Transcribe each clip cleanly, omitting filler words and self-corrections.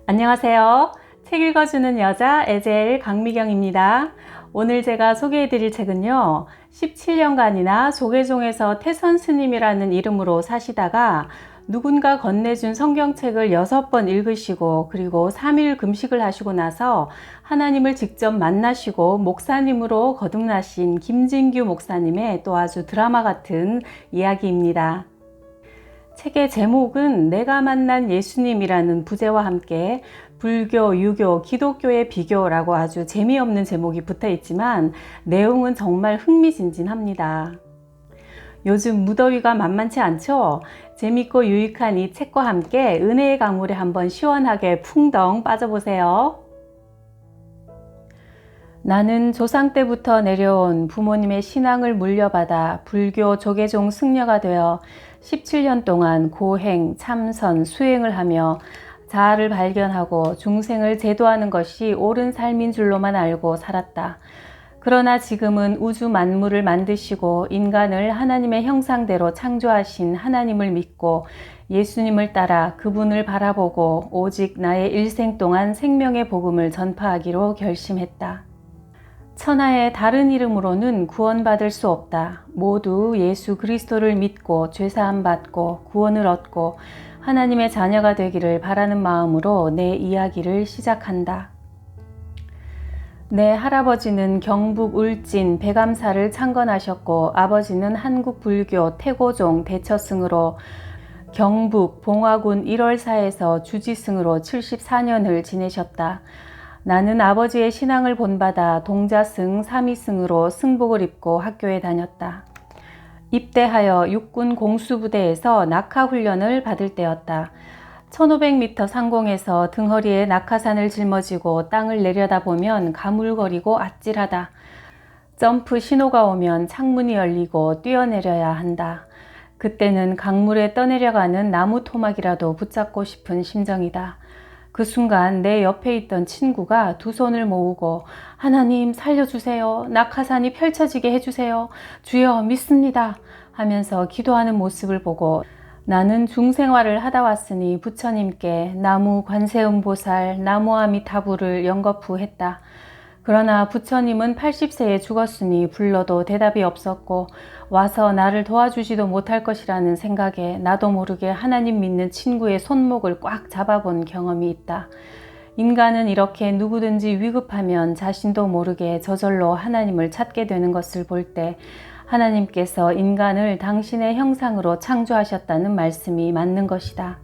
안녕하세요. 책 읽어주는 여자 에젤 강미경입니다. 오늘 제가 소개해드릴 책은요, 17년간이나 조계종에서 태선 스님이라는 이름으로 사시다가 누군가 건네준 성경책을 6번 읽으시고 그리고 3일 금식을 하시고 나서 하나님을 직접 만나시고 목사님으로 거듭나신 김진규 목사님의 또 아주 드라마 같은 이야기입니다. 책의 제목은 내가 만난 예수님이라는 부제와 함께 불교, 유교, 기독교의 비교라고 아주 재미없는 제목이 붙어 있지만 내용은 정말 흥미진진합니다. 요즘 무더위가 만만치 않죠? 재밌고 유익한 이 책과 함께 은혜의 강물에 한번 시원하게 풍덩 빠져보세요. 나는 조상 때부터 내려온 부모님의 신앙을 물려받아 불교 조계종 승려가 되어 17년 동안 고행, 참선, 수행을 하며 자아를 발견하고 중생을 제도하는 것이 옳은 삶인 줄로만 알고 살았다. 그러나 지금은 우주 만물을 만드시고 인간을 하나님의 형상대로 창조하신 하나님을 믿고 예수님을 따라 그분을 바라보고 오직 나의 일생 동안 생명의 복음을 전파하기로 결심했다. 천하의 다른 이름으로는 구원받을 수 없다. 모두 예수 그리스도를 믿고 죄사함 받고 구원을 얻고 하나님의 자녀가 되기를 바라는 마음으로 내 이야기를 시작한다. 내 할아버지는 경북 울진 백암사를 창건하셨고 아버지는 한국 불교 태고종 대처승으로 경북 봉화군 1월사에서 주지승으로 74년을 지내셨다. 나는 아버지의 신앙을 본받아 동자승, 삼위승으로 승복을 입고 학교에 다녔다. 입대하여 육군 공수부대에서 낙하훈련을 받을 때였다. 1500m 상공에서 등허리에 낙하산을 짊어지고 땅을 내려다보면 가물거리고 아찔하다. 점프 신호가 오면 창문이 열리고 뛰어내려야 한다. 그때는 강물에 떠내려가는 나무 토막이라도 붙잡고 싶은 심정이다. 그 순간 내 옆에 있던 친구가 두 손을 모으고 하나님 살려주세요. 낙하산이 펼쳐지게 해주세요. 주여 믿습니다. 하면서 기도하는 모습을 보고 나는 중생활을 하다 왔으니 부처님께 나무 관세음보살, 나무 아미타불을 연거푸했다. 그러나 부처님은 80세에 죽었으니 불러도 대답이 없었고 와서 나를 도와주지도 못할 것이라는 생각에 나도 모르게 하나님 믿는 친구의 손목을 꽉 잡아본 경험이 있다. 인간은 이렇게 누구든지 위급하면 자신도 모르게 저절로 하나님을 찾게 되는 것을 볼 때 하나님께서 인간을 당신의 형상으로 창조하셨다는 말씀이 맞는 것이다.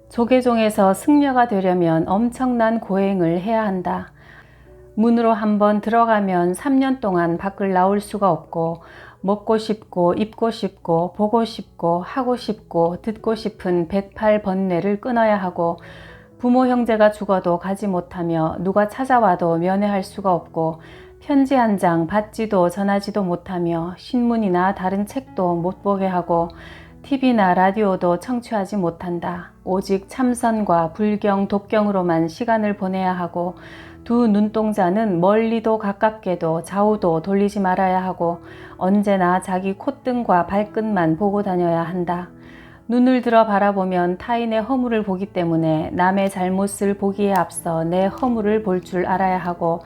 조계종에서 승려가 되려면 엄청난 고행을 해야 한다. 문으로 한번 들어가면 3년 동안 밖을 나올 수가 없고 먹고 싶고 입고 싶고 보고 싶고 하고 싶고 듣고 싶은 108번뇌를 끊어야 하고 부모 형제가 죽어도 가지 못하며 누가 찾아와도 면회할 수가 없고 편지 한 장 받지도 전하지도 못하며 신문이나 다른 책도 못 보게 하고 TV나 라디오도 청취하지 못한다. 오직 참선과 불경, 독경으로만 시간을 보내야 하고 두 눈동자는 멀리도 가깝게도 좌우도 돌리지 말아야 하고 언제나 자기 콧등과 발끝만 보고 다녀야 한다. 눈을 들어 바라보면 타인의 허물을 보기 때문에 남의 잘못을 보기에 앞서 내 허물을 볼 줄 알아야 하고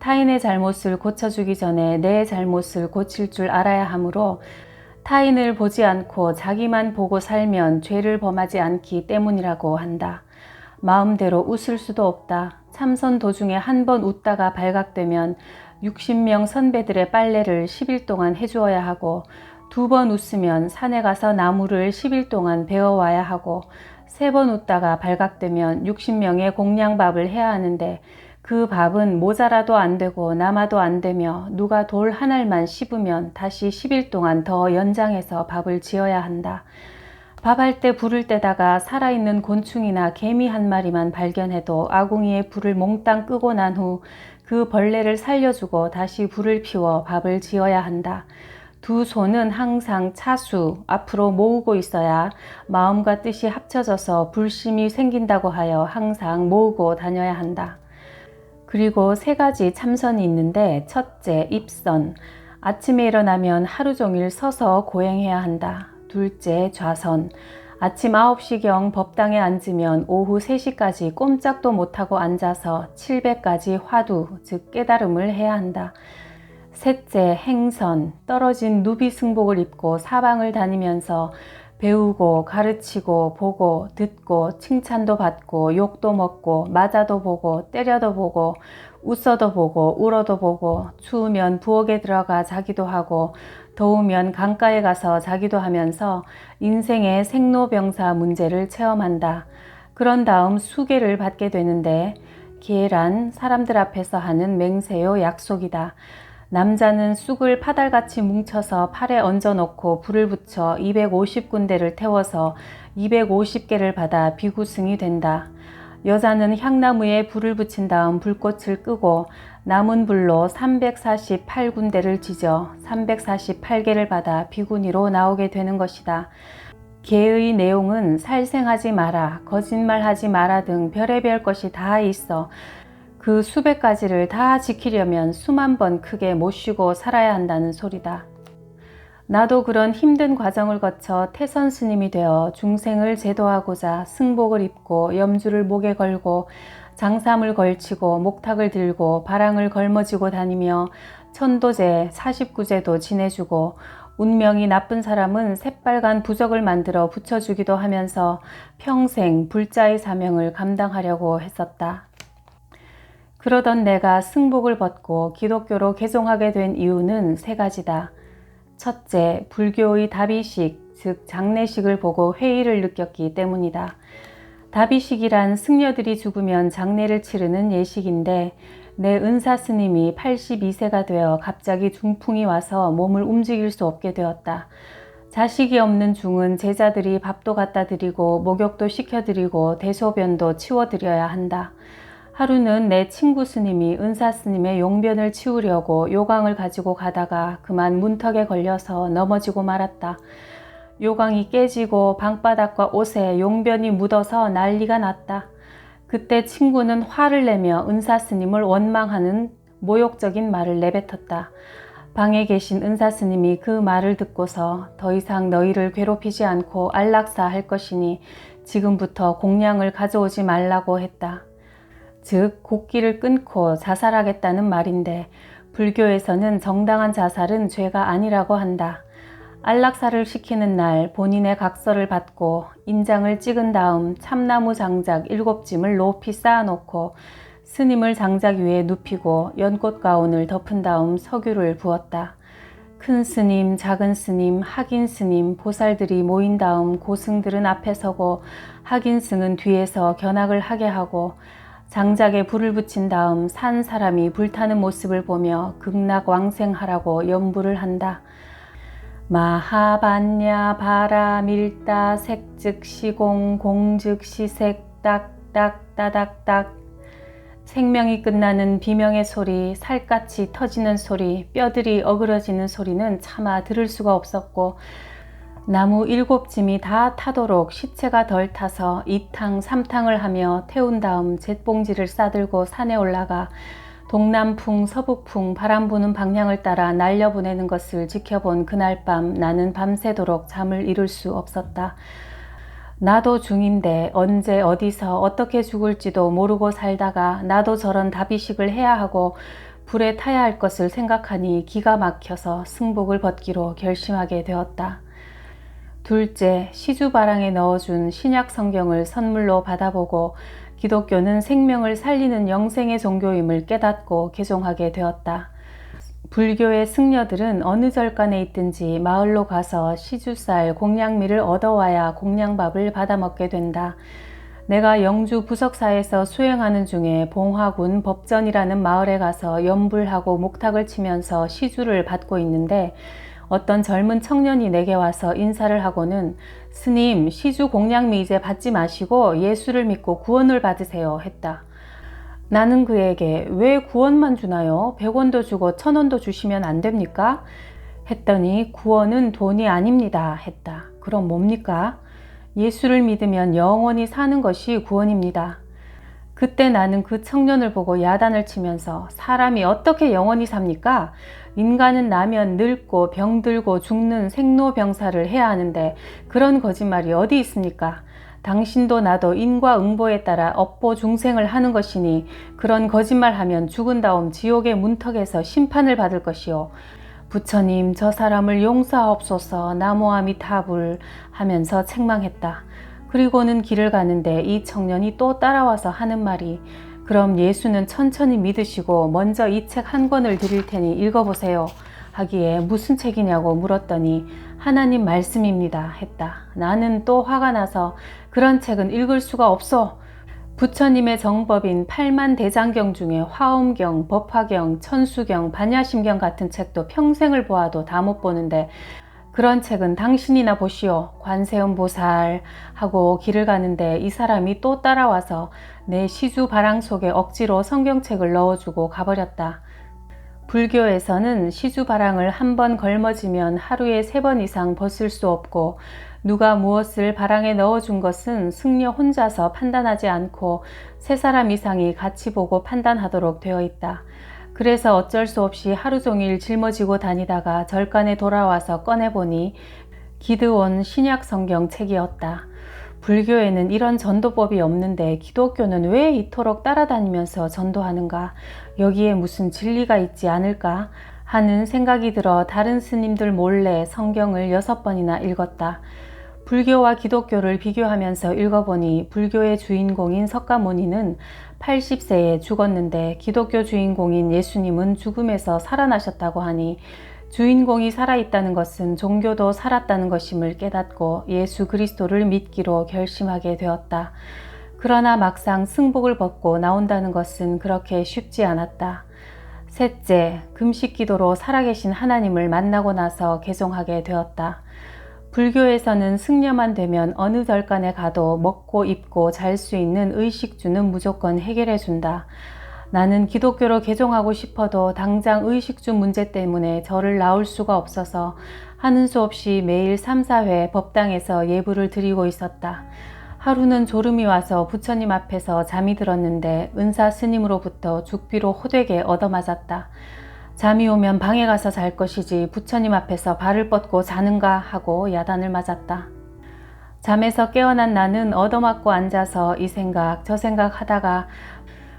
타인의 잘못을 고쳐주기 전에 내 잘못을 고칠 줄 알아야 하므로 타인을 보지 않고 자기만 보고 살면 죄를 범하지 않기 때문이라고 한다. 마음대로 웃을 수도 없다. 참선 도중에 한 번 웃다가 발각되면 60명 선배들의 빨래를 10일 동안 해주어야 하고 2번 웃으면 산에 가서 나무를 10일 동안 베어와야 하고 3번 웃다가 발각되면 60명의 공양밥을 해야 하는데 그 밥은 모자라도 안 되고 남아도 안 되며 누가 돌 한 알만 씹으면 다시 10일 동안 더 연장해서 밥을 지어야 한다. 밥할 때 불을 떼다가 살아있는 곤충이나 개미 한 마리만 발견해도 아궁이에 불을 몽땅 끄고 난 후 그 벌레를 살려주고 다시 불을 피워 밥을 지어야 한다. 두 손은 항상 차수 앞으로 모으고 있어야 마음과 뜻이 합쳐져서 불심이 생긴다고 하여 항상 모으고 다녀야 한다. 그리고 3가지 참선이 있는데 첫째, 입선. 아침에 일어나면 하루 종일 서서 고행해야 한다. 둘째, 좌선. 아침 9시경 법당에 앉으면 오후 3시까지 꼼짝도 못하고 앉아서 700가지 화두, 즉 깨달음을 해야 한다. 셋째, 행선, 떨어진 누비승복을 입고 사방을 다니면서 배우고 가르치고 보고 듣고 칭찬도 받고 욕도 먹고 맞아도 보고 때려도 보고 웃어도 보고 울어도 보고 추우면 부엌에 들어가 자기도 하고 더우면 강가에 가서 자기도 하면서 인생의 생로병사 문제를 체험한다. 그런 다음 수계를 받게 되는데 계란 사람들 앞에서 하는 맹세요 약속이다. 남자는 쑥을 파달같이 뭉쳐서 팔에 얹어놓고 불을 붙여 250군데를 태워서 250개를 받아 비구승이 된다. 여자는 향나무에 불을 붙인 다음 불꽃을 끄고 남은 불로 348군데를 지져 348개를 받아 비구니로 나오게 되는 것이다. 계의 내용은 살생하지 마라, 거짓말하지 마라 등 별의별 것이 다 있어 그 수백 가지를 다 지키려면 수만 번 크게 못 쉬고 살아야 한다는 소리다. 나도 그런 힘든 과정을 거쳐 태선 스님이 되어 중생을 제도하고자 승복을 입고 염주를 목에 걸고 장삼을 걸치고 목탁을 들고 바랑을 걸머쥐고 다니며 천도제 49제도 지내주고 운명이 나쁜 사람은 새빨간 부적을 만들어 붙여주기도 하면서 평생 불자의 사명을 감당하려고 했었다. 그러던 내가 승복을 벗고 기독교로 개종하게 된 이유는 3가지다. 첫째, 불교의 다비식, 즉 장례식을 보고 회의를 느꼈기 때문이다. 다비식이란 승려들이 죽으면 장례를 치르는 예식인데 내 은사 스님이 82세가 되어 갑자기 중풍이 와서 몸을 움직일 수 없게 되었다. 자식이 없는 중은 제자들이 밥도 갖다 드리고 목욕도 시켜드리고 대소변도 치워드려야 한다. 하루는 내 친구 스님이 은사 스님의 용변을 치우려고 요강을 가지고 가다가 그만 문턱에 걸려서 넘어지고 말았다. 요강이 깨지고 방바닥과 옷에 용변이 묻어서 난리가 났다. 그때 친구는 화를 내며 은사 스님을 원망하는 모욕적인 말을 내뱉었다. 방에 계신 은사 스님이 그 말을 듣고서 더 이상 너희를 괴롭히지 않고 안락사 할 것이니 지금부터 공양을 가져오지 말라고 했다. 즉 곡기를 끊고 자살하겠다는 말인데 불교에서는 정당한 자살은 죄가 아니라고 한다. 안락사를 시키는 날 본인의 각서를 받고 인장을 찍은 다음 참나무 장작 7짐을 높이 쌓아놓고 스님을 장작 위에 눕히고 연꽃 가운을 덮은 다음 석유를 부었다. 큰 스님, 작은 스님, 학인 스님, 보살들이 모인 다음 고승들은 앞에 서고 학인승은 뒤에서 견학을 하게 하고 장작에 불을 붙인 다음 산 사람이 불타는 모습을 보며 극락왕생하라고 연부를 한다. 마하반야 바라 밀다 색즉 시공 공즉 시색 딱딱 따닥딱 생명이 끝나는 비명의 소리, 살갗이 터지는 소리, 뼈들이 어그러지는 소리는 차마 들을 수가 없었고 나무 7짐이 다 타도록 시체가 덜 타서 2탕, 3탕을 하며 태운 다음 잿봉지를 싸들고 산에 올라가 동남풍, 서북풍, 바람 부는 방향을 따라 날려보내는 것을 지켜본 그날 밤 나는 밤새도록 잠을 이룰 수 없었다. 나도 중인데 언제 어디서 어떻게 죽을지도 모르고 살다가 나도 저런 다비식을 해야 하고 불에 타야 할 것을 생각하니 기가 막혀서 승복을 벗기로 결심하게 되었다. 둘째, 시주바랑에 넣어준 신약 성경을 선물로 받아보고 기독교는 생명을 살리는 영생의 종교임을 깨닫고 개종하게 되었다. 불교의 승려들은 어느 절간에 있든지 마을로 가서 시주쌀, 공양미를 얻어와야 공양밥을 받아 먹게 된다. 내가 영주 부석사에서 수행하는 중에 봉화군 법전이라는 마을에 가서 염불하고 목탁을 치면서 시주를 받고 있는데 어떤 젊은 청년이 내게 와서 인사를 하고는 스님, 시주 공양미 이제 받지 마시고 예수를 믿고 구원을 받으세요 했다. 나는 그에게 왜 구원만 주나요? 100원도 주고 1000원도 주시면 안 됩니까? 했더니 구원은 돈이 아닙니다 했다. 그럼 뭡니까? 예수를 믿으면 영원히 사는 것이 구원입니다. 그때 나는 그 청년을 보고 야단을 치면서 사람이 어떻게 영원히 삽니까? 인간은 나면 늙고 병들고 죽는 생로병사를 해야 하는데 그런 거짓말이 어디 있습니까? 당신도 나도 인과응보에 따라 업보 중생을 하는 것이니 그런 거짓말하면 죽은 다음 지옥의 문턱에서 심판을 받을 것이요. 부처님, 저 사람을 용서하옵소서 나무아미타불 하면서 책망했다. 그리고는 길을 가는데 이 청년이 또 따라와서 하는 말이 그럼 예수는 천천히 믿으시고 먼저 이 책 한 권을 드릴 테니 읽어보세요 하기에 무슨 책이냐고 물었더니 하나님 말씀입니다 했다. 나는 또 화가 나서 그런 책은 읽을 수가 없어. 부처님의 정법인 8만 대장경 중에 화엄경, 법화경, 천수경, 반야심경 같은 책도 평생을 보아도 다 못 보는데 그런 책은 당신이나 보시오. 관세음보살 하고 길을 가는데 이 사람이 또 따라와서 내 시주 바랑 속에 억지로 성경책을 넣어주고 가버렸다. 불교에서는 시주 바랑을 한 번 걸머지면 하루에 3번 이상 벗을 수 없고 누가 무엇을 바랑에 넣어준 것은 승려 혼자서 판단하지 않고 3사람 이상이 같이 보고 판단하도록 되어 있다. 그래서 어쩔 수 없이 하루 종일 짊어지고 다니다가 절간에 돌아와서 꺼내보니 기드온 신약 성경 책이었다. 불교에는 이런 전도법이 없는데 기독교는 왜 이토록 따라다니면서 전도하는가? 여기에 무슨 진리가 있지 않을까? 하는 생각이 들어 다른 스님들 몰래 성경을 6번이나 읽었다. 불교와 기독교를 비교하면서 읽어보니 불교의 주인공인 석가모니는 80세에 죽었는데 기독교 주인공인 예수님은 죽음에서 살아나셨다고 하니 주인공이 살아있다는 것은 종교도 살았다는 것임을 깨닫고 예수 그리스도를 믿기로 결심하게 되었다. 그러나 막상 승복을 벗고 나온다는 것은 그렇게 쉽지 않았다. 셋째, 금식 기도로 살아계신 하나님을 만나고 나서 개종하게 되었다. 불교에서는 승려만 되면 어느 절간에 가도 먹고 입고 잘 수 있는 의식주는 무조건 해결해 준다. 나는 기독교로 개종하고 싶어도 당장 의식주 문제 때문에 절을 나올 수가 없어서 하는 수 없이 매일 3, 4회 법당에서 예불을 드리고 있었다. 하루는 졸음이 와서 부처님 앞에서 잠이 들었는데 은사 스님으로부터 죽비로 호되게 얻어맞았다. 잠이 오면 방에 가서 잘 것이지 부처님 앞에서 발을 뻗고 자는가 하고 야단을 맞았다. 잠에서 깨어난 나는 얻어맞고 앉아서 이 생각 저 생각 하다가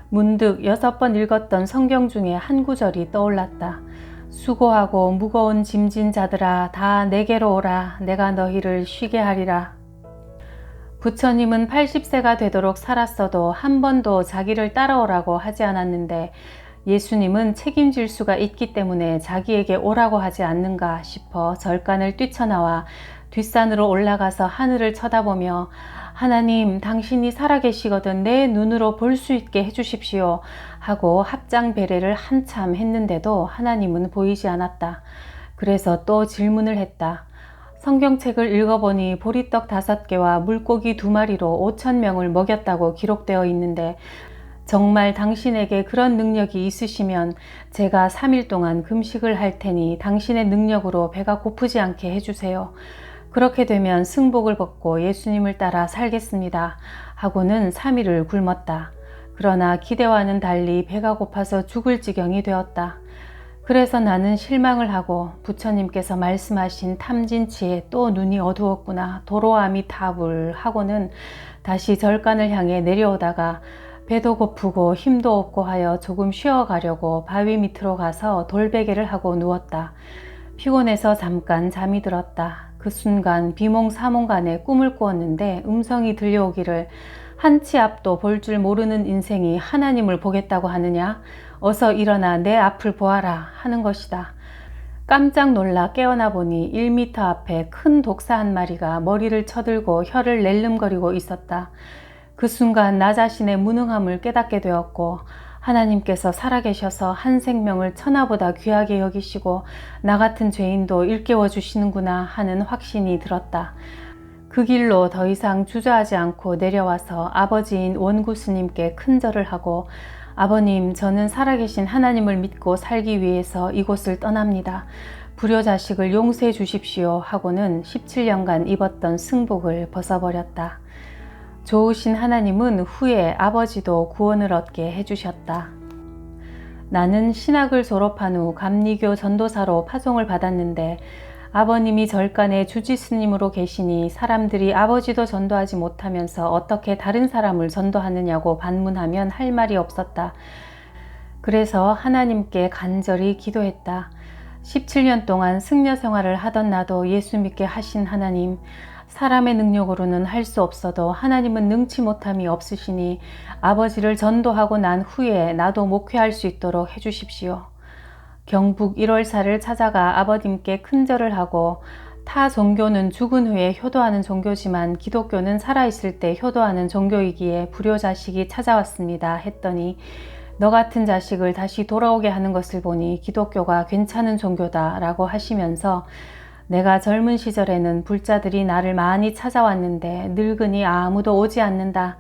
문득 6번 읽었던 성경 중에 한 구절이 떠올랐다. 수고하고 무거운 짐진 자들아 다 내게로 오라 내가 너희를 쉬게 하리라. 부처님은 80세가 되도록 살았어도 한 번도 자기를 따라오라고 하지 않았는데 예수님은 책임질 수가 있기 때문에 자기에게 오라고 하지 않는가 싶어 절간을 뛰쳐나와 뒷산으로 올라가서 하늘을 쳐다보며 하나님 당신이 살아계시거든 내 눈으로 볼 수 있게 해주십시오 하고 합장 배례를 한참 했는데도 하나님은 보이지 않았다. 그래서 또 질문을 했다. 성경책을 읽어보니 보리떡 5개와 물고기 2마리로 5,000명을 먹였다고 기록되어 있는데 정말 당신에게 그런 능력이 있으시면 제가 3일 동안 금식을 할 테니 당신의 능력으로 배가 고프지 않게 해주세요. 그렇게 되면 승복을 벗고 예수님을 따라 살겠습니다. 하고는 3일을 굶었다. 그러나 기대와는 달리 배가 고파서 죽을 지경이 되었다. 그래서 나는 실망을 하고 부처님께서 말씀하신 탐진치에 또 눈이 어두웠구나. 도로아미타불 하고는 다시 절간을 향해 내려오다가 배도 고프고 힘도 없고 하여 조금 쉬어가려고 바위 밑으로 가서 돌베개를 하고 누웠다. 피곤해서 잠깐 잠이 들었다. 그 순간 비몽사몽간에 꿈을 꾸었는데 음성이 들려오기를 한치 앞도 볼 줄 모르는 인생이 하나님을 보겠다고 하느냐? 어서 일어나 내 앞을 보아라 하는 것이다. 깜짝 놀라 깨어나 보니 1m 앞에 큰 독사 한 마리가 머리를 쳐들고 혀를 낼름거리고 있었다. 그 순간 나 자신의 무능함을 깨닫게 되었고 하나님께서 살아계셔서 한 생명을 천하보다 귀하게 여기시고 나 같은 죄인도 일깨워 주시는구나 하는 확신이 들었다. 그 길로 더 이상 주저하지 않고 내려와서 아버지인 원구 스님께 큰절을 하고 아버님, 저는 살아계신 하나님을 믿고 살기 위해서 이곳을 떠납니다. 불효자식을 용서해 주십시오 하고는 17년간 입었던 승복을 벗어버렸다. 좋으신 하나님은 후에 아버지도 구원을 얻게 해주셨다. 나는 신학을 졸업한 후 감리교 전도사로 파송을 받았는데 아버님이 절간에 주지스님으로 계시니 사람들이 아버지도 전도하지 못하면서 어떻게 다른 사람을 전도하느냐고 반문하면 할 말이 없었다. 그래서 하나님께 간절히 기도했다. 17년 동안 승려 생활을 하던 나도 예수 믿게 하신 하나님, 사람의 능력으로는 할 수 없어도 하나님은 능치 못함이 없으시니 아버지를 전도하고 난 후에 나도 목회할 수 있도록 해주십시오. 경북 1월사를 찾아가 아버님께 큰절을 하고 타 종교는 죽은 후에 효도하는 종교지만 기독교는 살아있을 때 효도하는 종교이기에 불효자식이 찾아왔습니다 했더니 너 같은 자식을 다시 돌아오게 하는 것을 보니 기독교가 괜찮은 종교다 라고 하시면서 내가 젊은 시절에는 불자들이 나를 많이 찾아왔는데 늙으니 아무도 오지 않는다.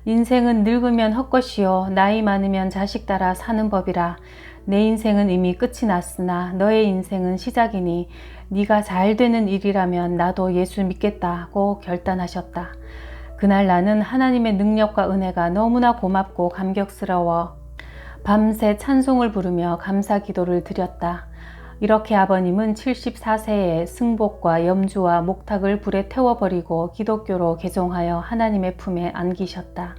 인생은 늙으면 헛것이요 나이 많으면 자식 따라 사는 법이라. 내 인생은 이미 끝이 났으나 너의 인생은 시작이니 네가 잘 되는 일이라면 나도 예수 믿겠다고 결단하셨다. 그날 나는 하나님의 능력과 은혜가 너무나 고맙고 감격스러워 밤새 찬송을 부르며 감사 기도를 드렸다. 이렇게 아버님은 74세에 승복과 염주와 목탁을 불에 태워버리고 기독교로 개종하여 하나님의 품에 안기셨다.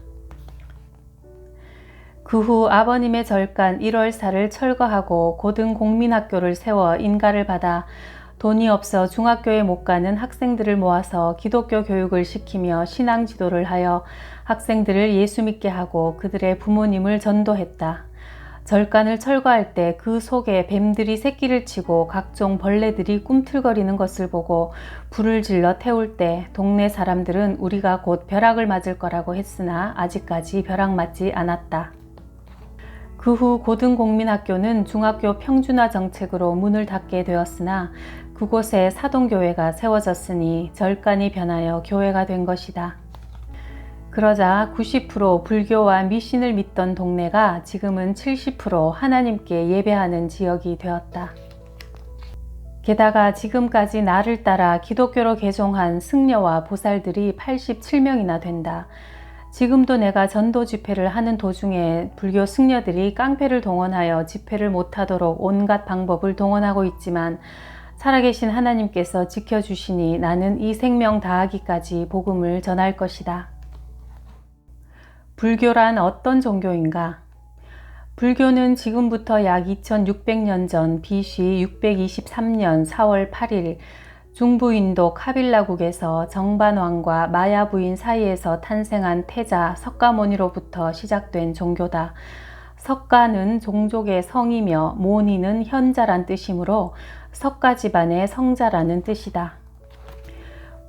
그 후 아버님의 절간 1월사를 철거하고 고등공민학교를 세워 인가를 받아 돈이 없어 중학교에 못 가는 학생들을 모아서 기독교 교육을 시키며 신앙 지도를 하여 학생들을 예수 믿게 하고 그들의 부모님을 전도했다. 절간을 철거할 때 그 속에 뱀들이 새끼를 치고 각종 벌레들이 꿈틀거리는 것을 보고 불을 질러 태울 때 동네 사람들은 우리가 곧 벼락을 맞을 거라고 했으나 아직까지 벼락 맞지 않았다. 그 후 고등공민학교는 중학교 평준화 정책으로 문을 닫게 되었으나 그곳에 사동교회가 세워졌으니 절간이 변하여 교회가 된 것이다. 그러자 90% 불교와 미신을 믿던 동네가 지금은 70% 하나님께 예배하는 지역이 되었다. 게다가 지금까지 나를 따라 기독교로 개종한 승려와 보살들이 87명이나 된다. 지금도 내가 전도 집회를 하는 도중에 불교 승려들이 깡패를 동원하여 집회를 못하도록 온갖 방법을 동원하고 있지만 살아계신 하나님께서 지켜주시니 나는 이 생명 다하기까지 복음을 전할 것이다. 불교란 어떤 종교인가? 불교는 지금부터 약 2600년 전 BC 623년 4월 8일 중부인도 카빌라국에서 정반왕과 마야 부인 사이에서 탄생한 태자 석가모니로부터 시작된 종교다. 석가는 종족의 성이며 모니는 현자란 뜻이므로 석가 집안의 성자라는 뜻이다.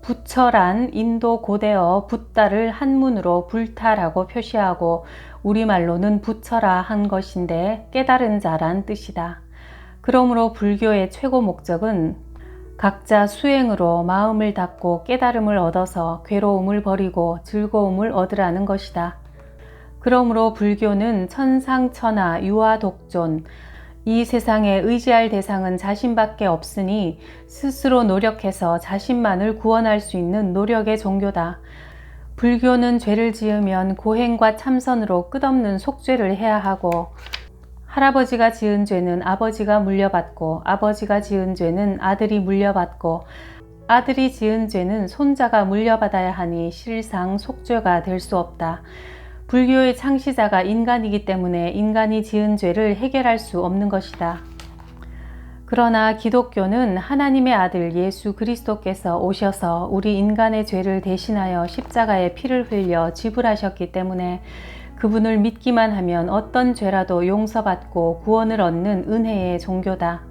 부처란 인도 고대어 붓다를 한문으로 불타라고 표시하고 우리말로는 부처라 한 것인데 깨달은 자란 뜻이다. 그러므로 불교의 최고 목적은 각자 수행으로 마음을 닫고 깨달음을 얻어서 괴로움을 버리고 즐거움을 얻으라는 것이다. 그러므로 불교는 천상천하 유아독존, 이 세상에 의지할 대상은 자신밖에 없으니 스스로 노력해서 자신만을 구원할 수 있는 노력의 종교다. 불교는 죄를 지으면 고행과 참선으로 끝없는 속죄를 해야 하고 할아버지가 지은 죄는 아버지가 물려받고 아버지가 지은 죄는 아들이 물려받고 아들이 지은 죄는 손자가 물려받아야 하니 실상 속죄가 될 수 없다. 불교의 창시자가 인간이기 때문에 인간이 지은 죄를 해결할 수 없는 것이다. 그러나 기독교는 하나님의 아들 예수 그리스도께서 오셔서 우리 인간의 죄를 대신하여 십자가에 피를 흘려 지불하셨기 때문에 그분을 믿기만 하면 어떤 죄라도 용서받고 구원을 얻는 은혜의 종교다.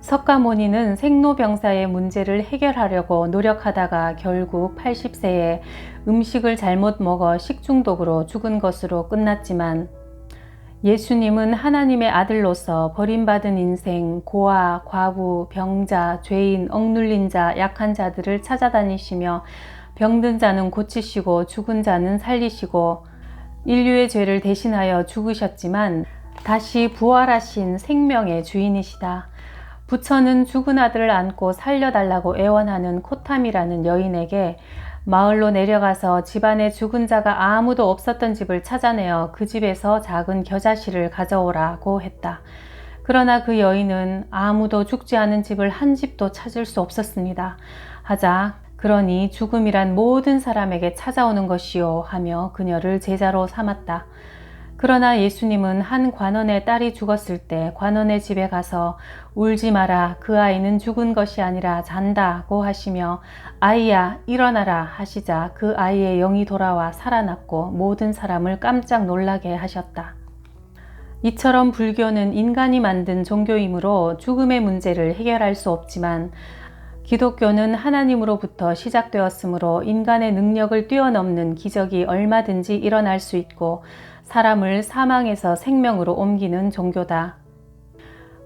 석가모니는 생로병사의 문제를 해결하려고 노력하다가 결국 80세에 음식을 잘못 먹어 식중독으로 죽은 것으로 끝났지만 예수님은 하나님의 아들로서 버림받은 인생, 고아, 과부, 병자, 죄인, 억눌린 자, 약한 자들을 찾아다니시며 병든 자는 고치시고 죽은 자는 살리시고 인류의 죄를 대신하여 죽으셨지만 다시 부활하신 생명의 주인이시다. 부처는 죽은 아들을 안고 살려달라고 애원하는 코탐이라는 여인에게 마을로 내려가서 집안에 죽은 자가 아무도 없었던 집을 찾아내어 그 집에서 작은 겨자씨를 가져오라고 했다. 그러나 그 여인은 아무도 죽지 않은 집을 한 집도 찾을 수 없었습니다. 하자 그러니 죽음이란 모든 사람에게 찾아오는 것이요 하며 그녀를 제자로 삼았다. 그러나 예수님은 한 관원의 딸이 죽었을 때 관원의 집에 가서 울지 마라, 그 아이는 죽은 것이 아니라 잔다고 하시며 아이야 일어나라 하시자 그 아이의 영이 돌아와 살아났고 모든 사람을 깜짝 놀라게 하셨다. 이처럼 불교는 인간이 만든 종교이므로 죽음의 문제를 해결할 수 없지만 기독교는 하나님으로부터 시작되었으므로 인간의 능력을 뛰어넘는 기적이 얼마든지 일어날 수 있고 사람을 사망에서 생명으로 옮기는 종교다.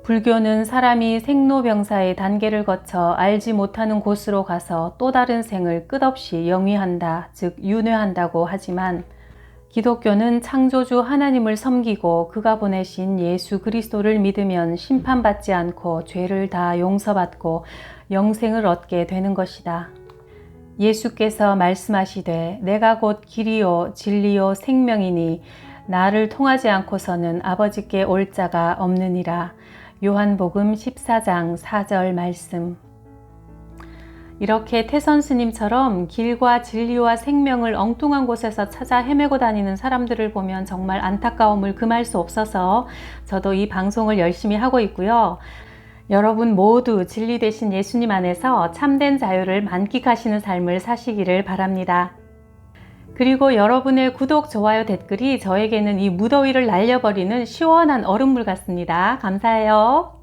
불교는 사람이 생로병사의 단계를 거쳐 알지 못하는 곳으로 가서 또 다른 생을 끝없이 영위한다, 즉 윤회한다고 하지만 기독교는 창조주 하나님을 섬기고 그가 보내신 예수 그리스도를 믿으면 심판받지 않고 죄를 다 용서받고 영생을 얻게 되는 것이다. 예수께서 말씀하시되 내가 곧 길이요 진리요 생명이니 나를 통하지 않고서는 아버지께 올 자가 없느니라. 요한복음 14장 4절 말씀. 이렇게 태선 스님처럼 길과 진리와 생명을 엉뚱한 곳에서 찾아 헤매고 다니는 사람들을 보면 정말 안타까움을 금할 수 없어서 저도 이 방송을 열심히 하고 있고요. 여러분 모두 진리 되신 예수님 안에서 참된 자유를 만끽하시는 삶을 사시기를 바랍니다. 그리고 여러분의 구독, 좋아요, 댓글이 저에게는 이 무더위를 날려버리는 시원한 얼음물 같습니다. 감사해요.